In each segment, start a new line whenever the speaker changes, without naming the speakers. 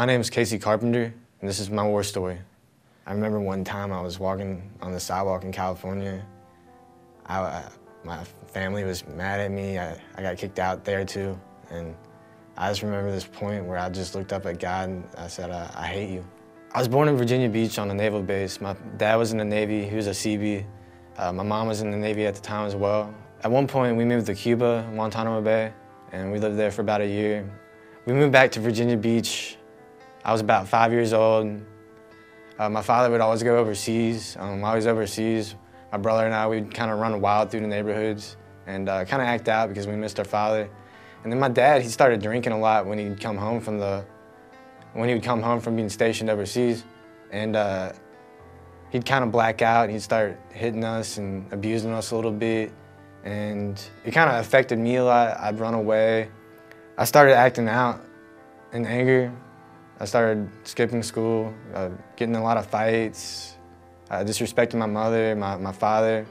My name is Carpenter, and this is my war story. I remember one time I was walking on the sidewalk in California. My family was mad at me. I got kicked out there too. And I just remember this point where I just looked up at God and I said, I hate you. I was born in Virginia Beach on a naval base. My dad was in the Navy, he was a Seabee. My mom was in the Navy at the time as well. At one point we moved to Cuba, Guantanamo Bay, and we lived there for about a year. We moved back to Virginia Beach. I was about 5 years old. My father would always go overseas. While he was overseas, my brother and I, we'd kind of run wild through the neighborhoods and kind of act out because we missed our father. And then my dad, he started drinking a lot when he'd come home from being stationed overseas. And he'd kind of black out, and he'd start hitting us and abusing us a little bit. And it kind of affected me a lot. I'd run away. I started acting out in anger. I started skipping school, getting in a lot of fights, disrespecting my mother, my father.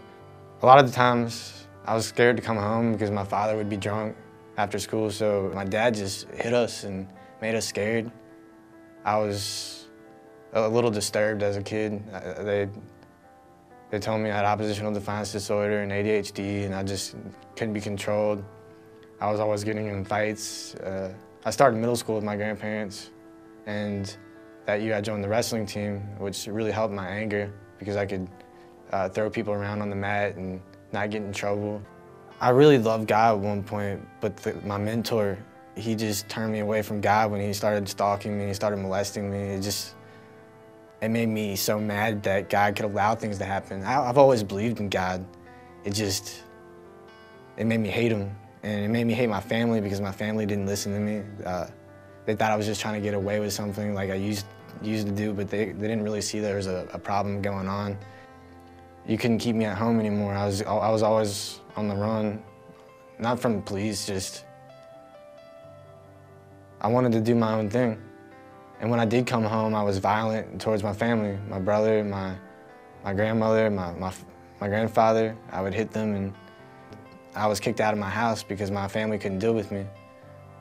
A lot of the times I was scared to come home because my father would be drunk after school, so my dad just hit us and made us scared. I was a little disturbed as a kid. They told me I had oppositional defiance disorder and ADHD, and I just couldn't be controlled. I was always getting in fights. I started middle school with my grandparents. And that year I joined the wrestling team, which really helped my anger because I could throw people around on the mat and not get in trouble. I really loved God at one point, but my mentor, he just turned me away from God when he started stalking me, he started molesting me. It made me so mad that God could allow things to happen. I've always believed in God. It made me hate him, and it made me hate my family because my family didn't listen to me. They thought I was just trying to get away with something like I used to do, but they didn't really see there was a problem going on. You couldn't keep me at home anymore. I was always on the run, not from the police, just I wanted to do my own thing. And when I did come home, I was violent towards my family, my brother, my grandmother, my grandfather. I would hit them, and I was kicked out of my house because my family couldn't deal with me.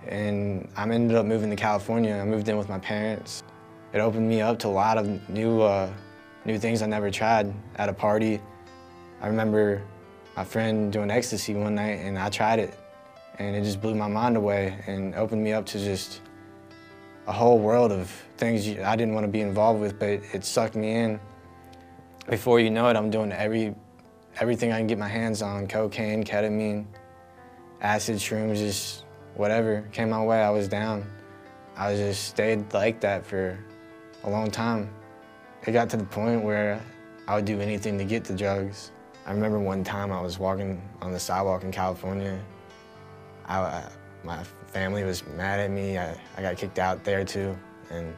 And I ended up moving to California. I moved in with my parents. It opened me up to a lot of new things I never tried. At a party, I remember my friend doing ecstasy one night, and I tried it. And it just blew my mind away and opened me up to just a whole world of things I didn't want to be involved with, but it sucked me in. Before you know it, I'm doing everything I can get my hands on: cocaine, ketamine, acid, shrooms, just whatever came my way, I was down. I just stayed like that for a long time. It got to the point where I would do anything to get the drugs. I remember one time I was walking on the sidewalk in California. My family was mad at me. I got kicked out there too. And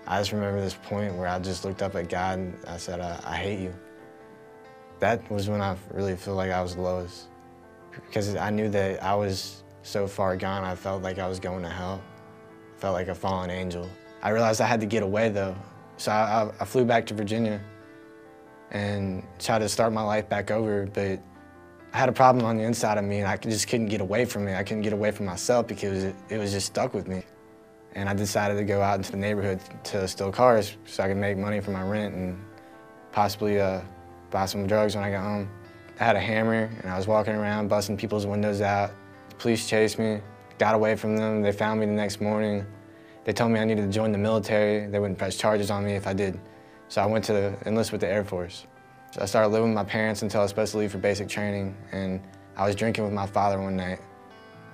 I just remember this point where I just looked up at God and I said, I hate you. That was when I really felt like I was the lowest, because I knew that I was so far gone. I felt like I was going to hell. I felt like a fallen angel. I realized I had to get away though. So I flew back to Virginia and tried to start my life back over, but I had a problem on the inside of me, and I just couldn't get away from it. I couldn't get away from myself because it was just stuck with me. And I decided to go out into the neighborhood to steal cars so I could make money for my rent and possibly buy some drugs when I got home. I had a hammer, and I was walking around busting people's windows out. The police chased me, got away from them. They found me the next morning. They told me I needed to join the military. They wouldn't press charges on me if I did. So I went to enlist with the Air Force. So I started living with my parents until I was supposed to leave for basic training, and I was drinking with my father one night.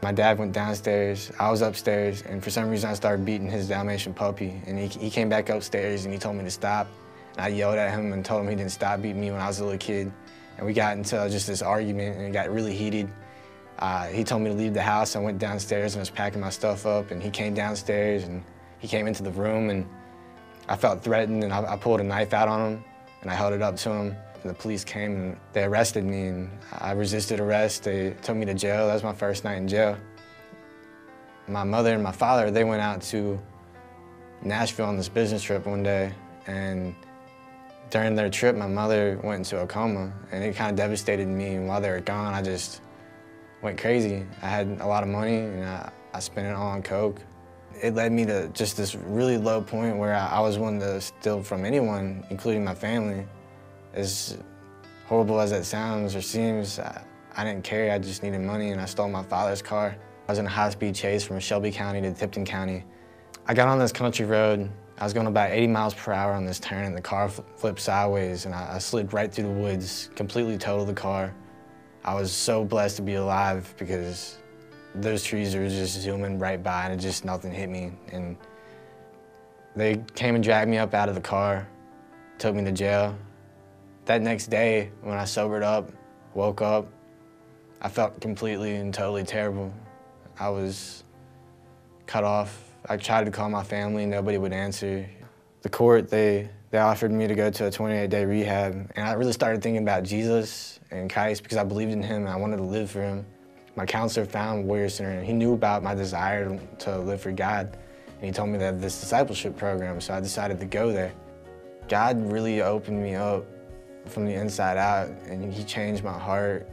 My dad went downstairs, I was upstairs, and for some reason I started beating his Dalmatian puppy, and he came back upstairs and he told me to stop. And I yelled at him and told him he didn't stop beating me when I was a little kid. And we got into just this argument, and it got really heated. He told me to leave the house. I went downstairs and was packing my stuff up, and he came downstairs and he came into the room, and I felt threatened, and I pulled a knife out on him and I held it up to him. And the police came and they arrested me, and I resisted arrest. They took me to jail. That was my first night in jail. My mother and my father, they went out to Nashville on this business trip one day, and during their trip, my mother went into a coma, and it kind of devastated me. And while they were gone, I just went crazy. I had a lot of money, and I spent it all on coke. It led me to just this really low point where I was willing to steal from anyone, including my family. As horrible as that sounds or seems, I didn't care. I just needed money, and I stole my father's car. I was in a high-speed chase from Shelby County to Tipton County. I got on this country road. I was going about 80 miles per hour on this turn, and the car flipped sideways, and I slid right through the woods, completely totaled the car. I was so blessed to be alive because those trees were just zooming right by, and just nothing hit me. And they came and dragged me up out of the car, took me to jail. That next day, when I sobered up, woke up, I felt completely and totally terrible. I was cut off. I tried to call my family, nobody would answer. The court, they offered me to go to a 28-day rehab, and I really started thinking about Jesus and Christ because I believed in him and I wanted to live for him. My counselor found Warrior Center, and he knew about my desire to live for God, and he told me that this discipleship program, so I decided to go there. God really opened me up from the inside out, and he changed my heart.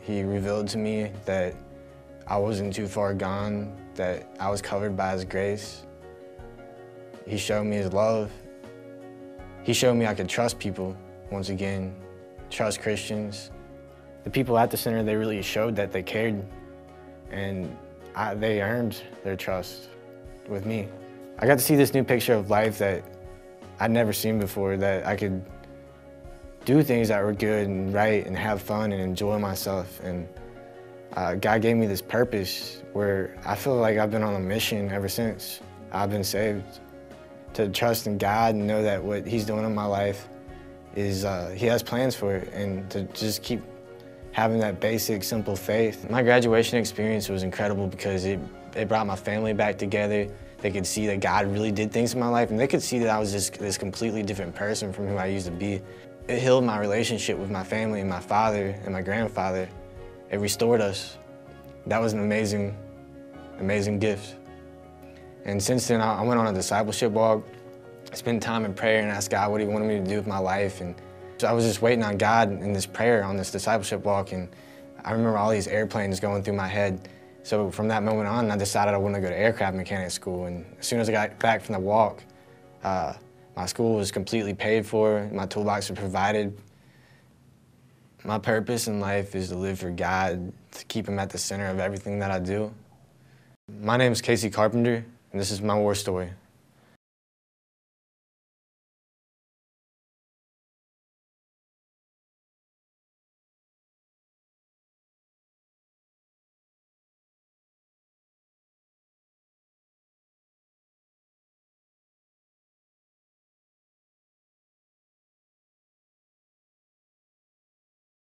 He revealed to me that I wasn't too far gone, that I was covered by his grace. He showed me his love. He showed me I could trust people, once again, trust Christians. The people at the center, they really showed that they cared, and they earned their trust with me. I got to see this new picture of life that I'd never seen before, that I could do things that were good and right and have fun and enjoy myself. And God gave me this purpose where I feel like I've been on a mission ever since I've been saved, to trust in God and know that what he's doing in my life is he has plans for it, and to just keep having that basic, simple faith. My graduation experience was incredible because it brought my family back together. They could see that God really did things in my life, and they could see that I was just this completely different person from who I used to be. It healed my relationship with my family and my father and my grandfather. It restored us. That was an amazing, amazing gift. And since then, I went on a discipleship walk, spent time in prayer and asked God what he wanted me to do with my life. And so I was just waiting on God in this prayer on this discipleship walk, and I remember all these airplanes going through my head. So from that moment on, I decided I wanted to go to aircraft mechanic school. And as soon as I got back from the walk, my school was completely paid for, my toolbox was provided. My purpose in life is to live for God, to keep him at the center of everything that I do. My name is Carpenter, and this is my war story.